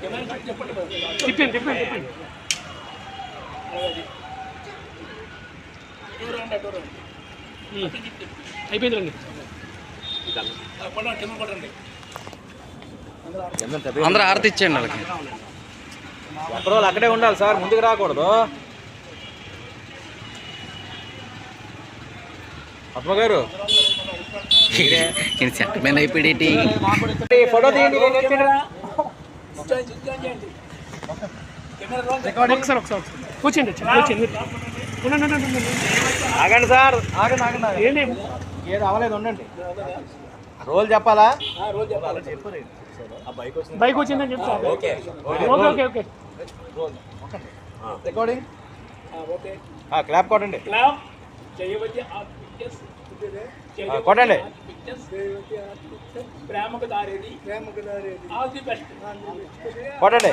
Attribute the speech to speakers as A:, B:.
A: తిప్పండి తిప్పండి తిప్పండి. అయిపోయింది రండి.
B: అందరూ ఆరతి ఇచ్చేయండి వాళ్ళకి.
C: ఎక్కడ వాళ్ళు అక్కడే ఉండాలి సార్, ముందుకు రాకూడదు. అప్పగారు
B: సెంటర్మెన్ అయిపోయి
C: ఫోటో తీయండి.
A: ఒకసారి ఒకసారి కూర్చోండి కూర్చోండి.
C: ఆగండి సార్, ఆగండి ఆగండి.
A: ఏంటి
C: ఏది అవ్వలేదు, ఉండండి. రోల్ చెప్పాలా?
A: బైక్ వచ్చిందని చెప్తాను. Okay okay okay
C: recording. Clap కొట్టండి, కొట్టండి. కొట్టండి.